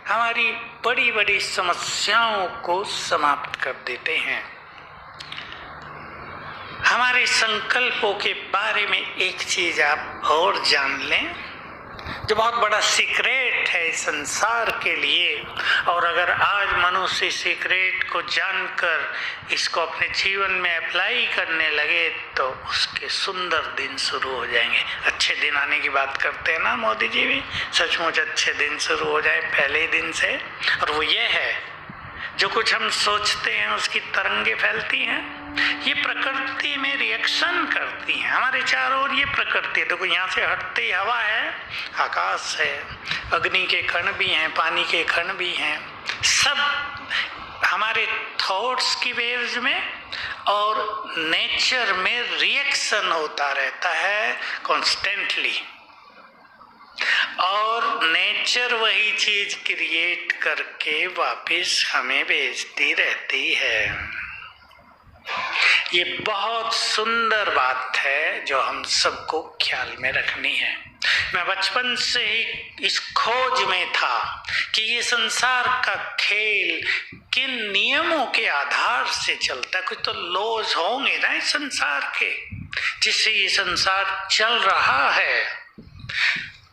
हमारी बड़ी बड़ी समस्याओं को समाप्त कर देते हैं। हमारे संकल्पों के बारे में एक चीज आप और जान लें, जो बहुत बड़ा सीक्रेट है इस संसार के लिए, और अगर आज मनुष्य सीक्रेट को जानकर इसको अपने जीवन में अप्लाई करने लगे तो उसके सुंदर दिन शुरू हो जाएंगे। अच्छे दिन आने की बात करते हैं ना मोदी जी भी, सचमुच अच्छे दिन शुरू हो जाए पहले ही दिन से। और वो ये है, जो कुछ हम सोचते हैं उसकी तरंगे फैलती हैं, ये प्रकृति में रिएक्शन करती हैं। हमारे चारों ओर ये प्रकृति है, देखो यहाँ से हटते ही हवा है, आकाश है, अग्नि के कण भी हैं, पानी के कण भी हैं, सब हमारे थॉट्स की वेव्स में और नेचर में रिएक्शन होता रहता है कॉन्स्टेंटली, और नेचर वही चीज क्रिएट करके वापस हमें भेजती रहती है। ये बहुत सुंदर बात है जो हम सबको ख्याल में रखनी है। मैं बचपन से ही इस खोज में था कि ये संसार का खेल किन नियमों के आधार से चलता है। कुछ तो लॉज होंगे ना इस संसार के, जिससे ये संसार चल रहा है।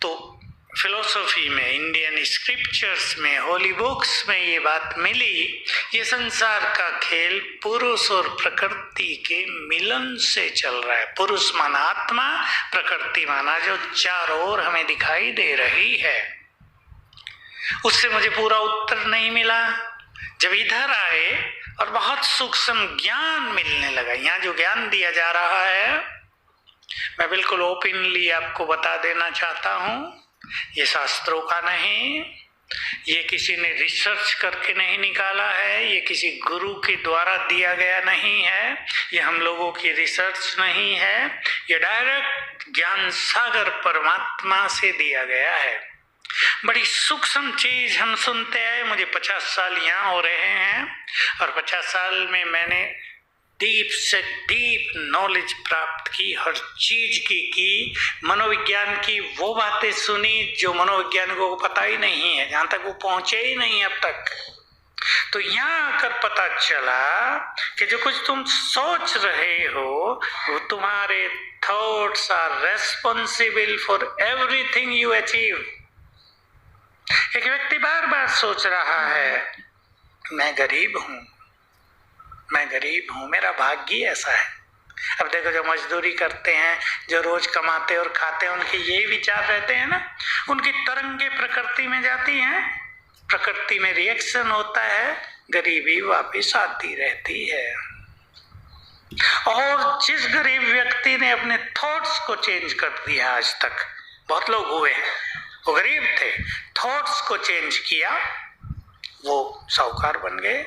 तो फिलोसॉफी में, इंडियन स्क्रिप्चर्स में, होली बुक्स में ये बात मिली, ये संसार का खेल पुरुष और प्रकृति के मिलन से चल रहा है। पुरुष माना आत्मा, प्रकृति माना जो चारों ओर हमें दिखाई दे रही है। उससे मुझे पूरा उत्तर नहीं मिला। जब इधर आए और बहुत सूक्ष्म ज्ञान मिलने लगा, यहाँ जो ज्ञान दिया जा रहा है मैं बिल्कुल ओपनली आपको बता देना चाहता हूँ, ये शास्त्रों का नहीं, ये किसी ने रिसर्च करके नहीं निकाला है, ये किसी गुरु के द्वारा दिया गया नहीं है, ये हम लोगों की रिसर्च नहीं है, ये डायरेक्ट ज्ञान सागर परमात्मा से दिया गया है। बड़ी सूक्ष्म चीज हम सुनते हैं। मुझे 50 साल यहाँ हो रहे हैं और 50 साल में मैंने डीप से डीप नॉलेज प्राप्त की, हर चीज की मनोविज्ञान की वो बातें सुनी जो मनोवैज्ञानिकों को पता ही नहीं है, जहां तक वो पहुंचे ही नहीं अब तक। तो यहाँ आकर पता चला कि जो कुछ तुम सोच रहे हो वो तुम्हारे thoughts are responsible for everything you achieve. एक व्यक्ति बार बार सोच रहा है मैं गरीब हूं, मैं गरीब हूं, मेरा भाग्य ऐसा है। अब देखो जो मजदूरी करते हैं, जो रोज कमाते और खाते हैं, उनके यही विचार रहते हैं ना। उनकी तरंगे प्रकृति में जाती हैं, प्रकृति में रिएक्शन होता है, गरीबी वापस आती रहती है। और जिस गरीब व्यक्ति ने अपने थॉट्स को चेंज कर दिया, आज तक बहुत लोग हुए हैं, वो गरीब थे, थॉट्स को चेंज किया, वो साहूकार बन गए।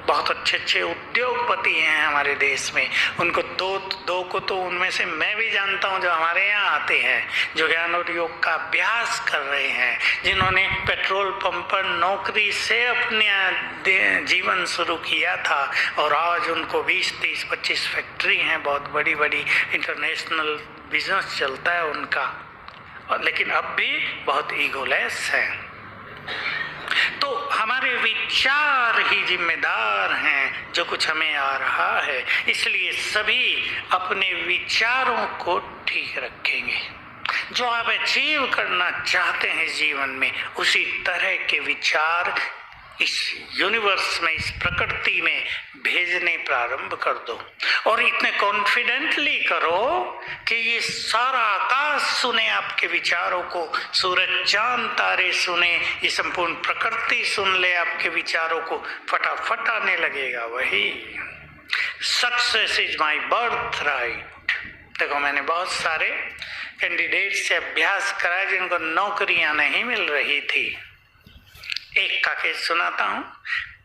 बहुत अच्छे अच्छे उद्योगपति हैं हमारे देश में, उनको दो को तो उनमें से मैं भी जानता हूं जो हमारे यहाँ आते हैं, जो ज्ञान और योग का अभ्यास कर रहे हैं, जिन्होंने पेट्रोल पंप पर नौकरी से अपने जीवन शुरू किया था और आज उनको 20, 30, 25 फैक्ट्री हैं, बहुत बड़ी बड़ी इंटरनेशनल बिजनेस चलता है उनका, और लेकिन अब भी बहुत ईगोलेस है। तो हमारे विचार ही जिम्मेदार हैं जो कुछ हमें आ रहा है, इसलिए सभी अपने विचारों को ठीक रखेंगे। जो आप अचीव करना चाहते हैं जीवन में, उसी तरह के विचार इस यूनिवर्स में, इस प्रकृति में भेजने प्रारंभ कर दो, और इतने कॉन्फिडेंटली करो कि ये सारा आकाश सुने आपके विचारों को, सूरज चांद तारे सुने, ये संपूर्ण प्रकृति सुन ले आपके विचारों को, फटाफट आने लगेगा वही success is my birth right. देखो मैंने बहुत सारे कैंडिडेट से अभ्यास कराया जिनको नौकरियां नहीं मिल रही थी। एक का केस सुनाता हूँ।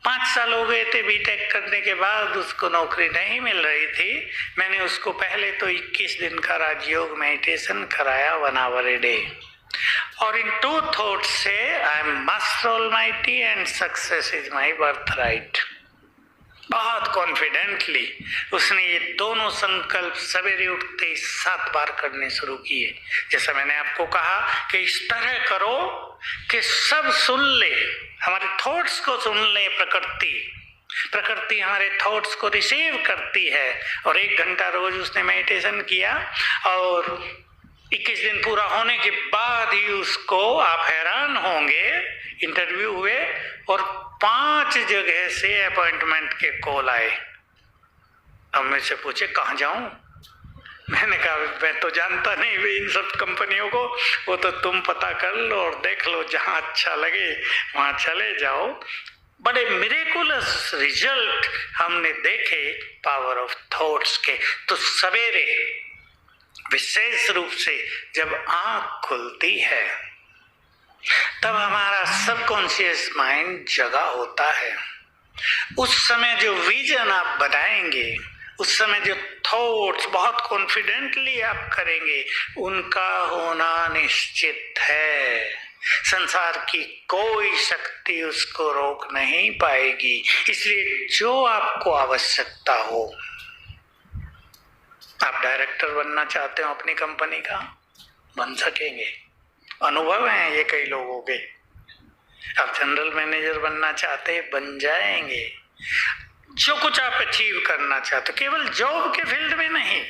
5 साल हो गए थे बीटेक करने के बाद, उसको नौकरी नहीं मिल रही थी। मैंने उसको पहले तो 21 दिन का राजयोग मेडिटेशन कराया 1 hour a day, और इन 2 थॉट्स से I am master almighty and success is my birth right. बहुत कॉन्फिडेंटली उसने ये दोनों संकल्प सवेरे उठते ही 7 बार करने शुरू किए। जैसा मैंने आपको कहा कि इस तरह करो कि सब सुन ले, हमारे थॉट्स को सुन ले। प्रकृति हमारे थॉट्स को रिसीव करती है। और 1 घंटा रोज उसने मेडिटेशन किया और 21 दिन पूरा होने के बाद ही उसको, आप हैरान होंगे, इंटरव्यू हुए और 5 जगह से अपॉइंटमेंट के कॉल आए। अब मुझसे पूछे कहाँ जाऊं? मैंने कहा मैं तो जानता नहीं भी इन सब कंपनियों को, वो तो तुम पता कर लो और देख लो, जहां अच्छा लगे वहां चले जाओ। बड़े मिरेकुलस रिजल्ट हमने देखे पावर ऑफ थॉट्स के। तो सवेरे विशेष रूप से जब आंख खुलती है तब हमारा सबकॉन्शियस माइंड जगा होता है। उस समय जो विजन आप बनाएंगे, उस समय जो थॉट्स बहुत कॉन्फिडेंटली आप करेंगे, उनका होना निश्चित है। संसार की कोई शक्ति उसको रोक नहीं पाएगी। इसलिए जो आपको आवश्यकता हो, आप डायरेक्टर बनना चाहते हो अपनी कंपनी का, बन सकेंगे, अनुभव है ये कई लोगों के। आप जनरल मैनेजर बनना चाहते हैं, बन जाएंगे। जो कुछ आप अचीव करना चाहते हो, केवल जॉब के फील्ड में नहीं,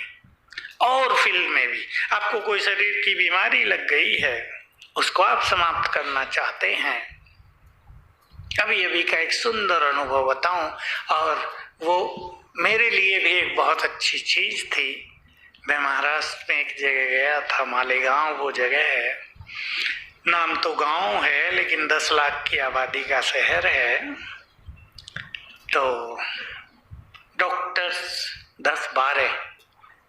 और फील्ड में भी। आपको कोई शरीर की बीमारी लग गई है, उसको आप समाप्त करना चाहते हैं। अभी का एक सुंदर अनुभव बताऊं, और वो मेरे लिए भी एक बहुत अच्छी चीज थी। मैं महाराष्ट्र में एक जगह गया था, मालेगांव वो जगह है। नाम तो गांव है लेकिन 10 लाख की आबादी का शहर है। तो डॉक्टर्स 10-12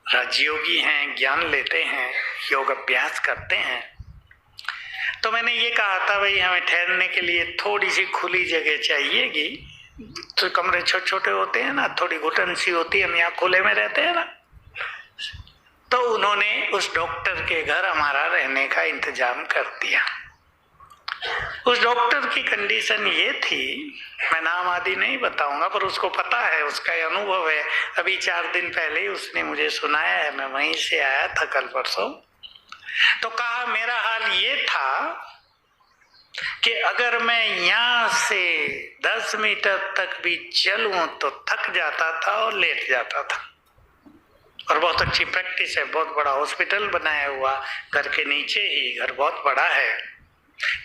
राजयोगी हैं, ज्ञान लेते हैं, योग अभ्यास करते हैं। तो मैंने ये कहा था भाई हमें ठहरने के लिए थोड़ी सी खुली जगह चाहिएगी। तो कमरे छोटे छोटे होते हैं ना, थोड़ी घुटन सी होती है, हम यहाँ खुले में रहते हैं ना। तो उन्होंने उस डॉक्टर के घर हमारा रहने का इंतजाम कर दिया। उस डॉक्टर की कंडीशन ये थी, मैं नाम आदि नहीं बताऊंगा, पर उसको पता है, उसका अनुभव है। अभी 4 दिन पहले ही उसने मुझे सुनाया है, मैं वहीं से आया था कल परसों। तो कहा मेरा हाल ये था कि अगर मैं यहाँ से 10 मीटर तक भी चलूं तो थक जाता था और लेट जाता था। और बहुत अच्छी प्रैक्टिस है, बहुत बड़ा हॉस्पिटल बनाया हुआ, घर के नीचे ही, घर बहुत बड़ा है,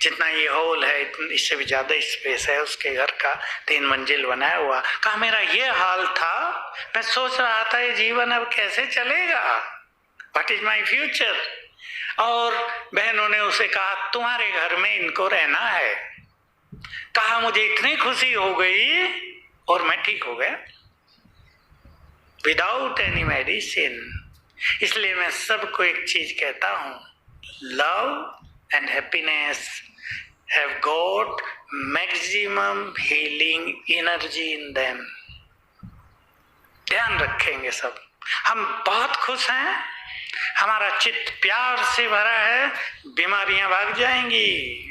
जितना ये हॉल है इससे भी ज्यादा स्पेस है उसके घर का, 3 मंजिल बनाया हुआ। कहा मेरा ये हाल था, मैं सोच रहा था ये जीवन अब कैसे चलेगा, व्हाट इज माई फ्यूचर। और बहनों ने उसे कहा तुम्हारे घर में इनको रहना है। कहा मुझे इतनी खुशी हो गई और मैं ठीक हो गया विदाउट एनी मेडिसिन। इसलिए मैं सबको एक चीज कहता हूं, love and happiness have got maximum healing energy in them. ध्यान रखेंगे सब। हम बहुत खुश हैं, हमारा चित्त प्यार से भरा है, बीमारियां भाग जाएंगी।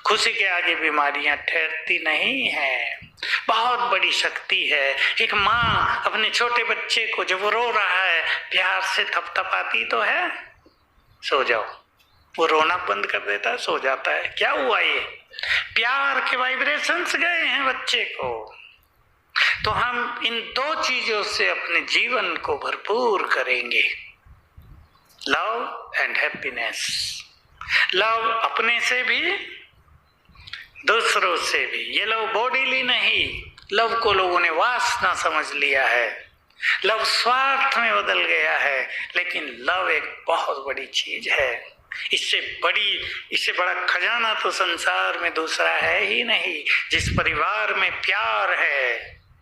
खुशी के आगे बीमारियां ठहरती नहीं है। बहुत बड़ी शक्ति है। एक माँ अपने छोटे बच्चे को जब वो रो रहा है प्यार से थपथपाती तो है, सो जाओ, वो रोना बंद कर देता है, सो जाता है। क्या हुआ? ये प्यार के वाइब्रेशंस गए हैं बच्चे को। तो हम इन 2 चीजों से अपने जीवन को भरपूर करेंगे, लव एंड हैप्पीनेस। लव अपने से भी, दूसरों से भी। ये लव बॉडीली नहीं, लव को लोगों ने वासना समझ लिया है, लव स्वार्थ में बदल गया है। लेकिन लव एक बहुत बड़ी चीज है। इससे बड़ा खजाना तो संसार में दूसरा है ही नहीं। जिस परिवार में प्यार है,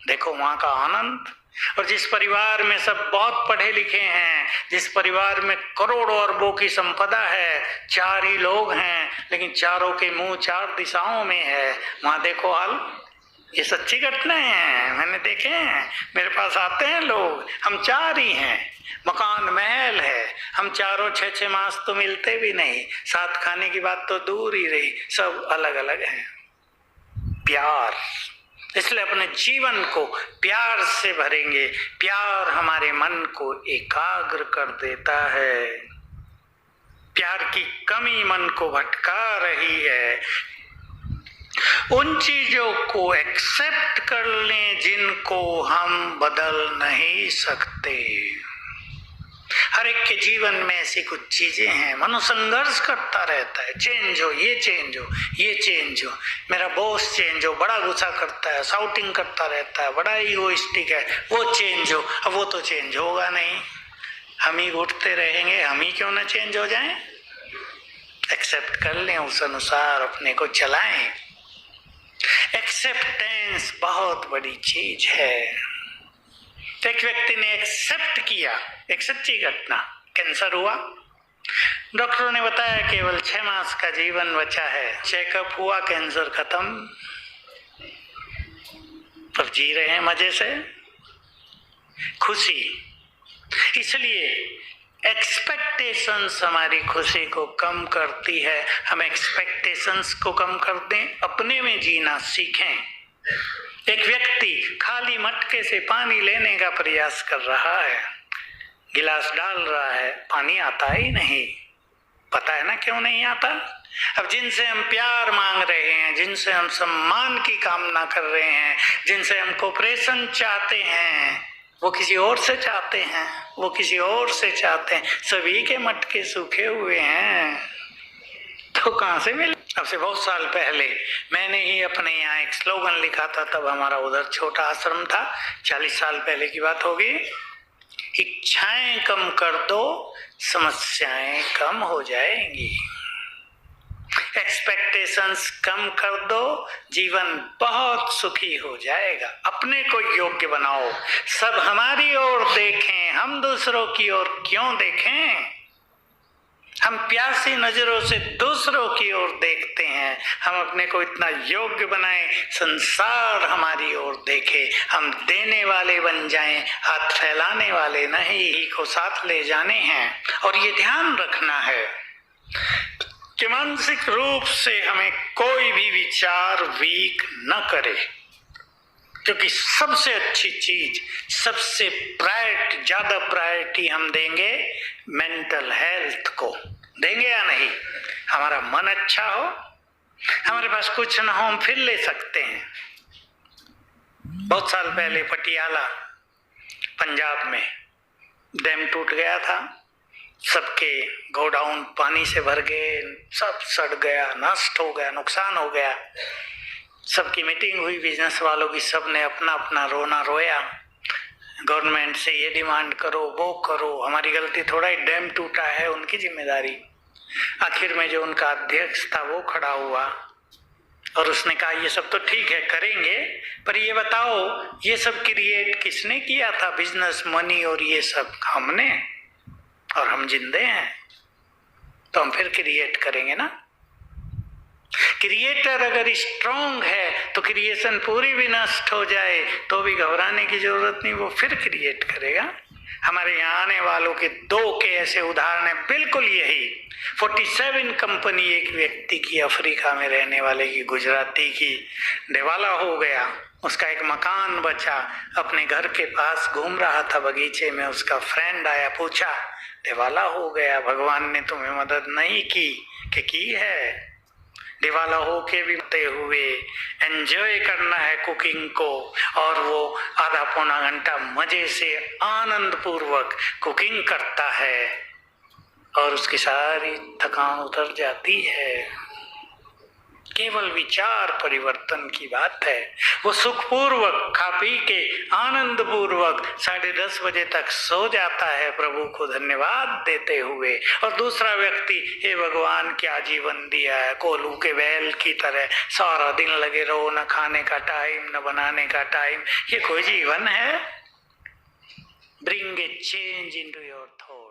देखो वहां का आनंद। और जिस परिवार में सब बहुत पढ़े लिखे हैं, जिस परिवार में करोड़ों अरबों की संपदा है, 4 ही लोग हैं लेकिन चारों के मुंह 4 दिशाओं में है, वहां देखो हाल। ये सच्ची घटनाएं हैं, मैंने देखे हैं, मेरे पास आते हैं लोग। हम 4 ही हैं, मकान महल है, हम चारों 6-6 मास तो मिलते भी नहीं, साथ खाने की बात तो दूर ही रही, सब अलग अलग हैं। प्यार इसलिए अपने जीवन को प्यार से भरेंगे। प्यार हमारे मन को एकाग्र कर देता है। प्यार की कमी मन को भटका रही है। उन चीजों को एक्सेप्ट कर लें जिनको हम बदल नहीं सकते। हर एक के जीवन में ऐसी कुछ चीजें हैं, मनोसंघर्ष करता रहता है, चेंज हो, ये चेंज हो, ये चेंज हो, मेरा बॉस चेंज हो, बड़ा गुस्सा करता है, शाउटिंग करता रहता है, बड़ा ईगोइस्टिक है, वो चेंज हो। अब वो तो चेंज होगा नहीं, हम ही उठते रहेंगे, हम ही क्यों ना चेंज हो जाएं। एक्सेप्ट कर लें, उस अनुसार अपने को चलाएं। एक्सेप्टेंस बहुत बड़ी चीज है। एक व्यक्ति ने एक्सेप्ट किया, एक सच्ची घटना, कैंसर हुआ, डॉक्टरों ने बताया केवल 6 मास का जीवन बचा है। चेकअप हुआ, कैंसर खत्म, पर जी रहे हैं मजे से, खुशी। इसलिए एक्सपेक्टेशंस हमारी खुशी को कम करती है। हम एक्सपेक्टेशंस को कम कर दें, अपने में जीना सीखें। एक व्यक्ति खाली मटके से पानी लेने का प्रयास कर रहा है, गिलास डाल रहा है, पानी आता ही नहीं। पता है ना क्यों नहीं आता? अब जिनसे हम प्यार मांग रहे हैं, जिनसे हम सम्मान की कामना कर रहे हैं, जिनसे हम कोऑपरेशन चाहते हैं, वो किसी और से चाहते हैं, वो किसी और से चाहते हैं। सभी के मटके सूखे हुए हैं, तो कहां से मिले? अब से बहुत साल पहले मैंने ही अपने यहाँ एक स्लोगन लिखा था। तब हमारा उधर छोटा आश्रम था, 40 साल पहले की बात होगी। इच्छाएं कम कर दो, समस्याएं कम हो जाएंगी। एक्सपेक्टेशंस कम कर दो, जीवन बहुत सुखी हो जाएगा। अपने को योग्य बनाओ। सब हमारी ओर देखें, हम दूसरों की ओर क्यों देखें? हम प्यासी नजरों से दूसरों की ओर देखते हैं। हम अपने को इतना योग्य बनाएं, संसार हमारी ओर देखे। हम देने वाले बन जाएं, हाथ फैलाने वाले नहीं, को साथ ले जाने हैं। और ये ध्यान रखना है कि मानसिक रूप से हमें कोई भी विचार वीक न करे, क्योंकि सबसे अच्छी चीज, सबसे ज्यादा प्रायोरिटी हम देंगे मेंटल हेल्थ को। देंगे या नहीं? हमारा मन अच्छा हो, हमारे पास कुछ ना हो, हम फिर ले सकते हैं। बहुत साल पहले पटियाला पंजाब में डैम टूट गया था, सबके गोडाउन पानी से भर गए, सब सड़ गया, नष्ट हो गया, नुकसान हो गया। सबकी मीटिंग हुई बिजनेस वालों की, सब ने अपना अपना रोना रोया। गवर्नमेंट से ये डिमांड करो, वो करो, हमारी गलती थोड़ा ही, डैम टूटा है, उनकी जिम्मेदारी। आखिर में जो उनका अध्यक्ष था वो खड़ा हुआ और उसने कहा ये सब तो ठीक है, करेंगे, पर ये बताओ ये सब क्रिएट किसने किया था? बिजनेस, मनी और ये सब हमने, और हम जिंदे हैं तो हम फिर क्रिएट करेंगे ना। क्रिएटर अगर स्ट्रॉन्ग है तो क्रिएशन पूरी भी नष्ट हो जाए तो भी घबराने की जरूरत नहीं, वो फिर क्रिएट करेगा। हमारे यहाँ आने वालों के 2 के ऐसे उदाहरण है, बिल्कुल यही। 47 कंपनी एक व्यक्ति की, अफ्रीका में रहने वाले की, गुजराती की, दिवाला हो गया। उसका एक मकान बचा, अपने घर के पास घूम रहा था बगीचे में, उसका फ्रेंड आया, पूछा दिवाला हो गया, भगवान ने तुम्हें मदद नहीं की? कि की है। दिवाला होके भी हुए एंजॉय करना है कुकिंग को, और वो आधा पौना घंटा मजे से आनंद पूर्वक कुकिंग करता है और उसकी सारी थकान उतर जाती है। केवल विचार परिवर्तन की बात है। वो सुखपूर्वक खा पी के आनंद पूर्वक 10:30 बजे तक सो जाता है प्रभु को धन्यवाद देते हुए। और दूसरा व्यक्ति, हे भगवान क्या जीवन दिया है, कोल्हू के बैल की तरह सारा दिन लगे रहो, न खाने का टाइम, न बनाने का टाइम, ये कोई जीवन है? Bring a change into your thought.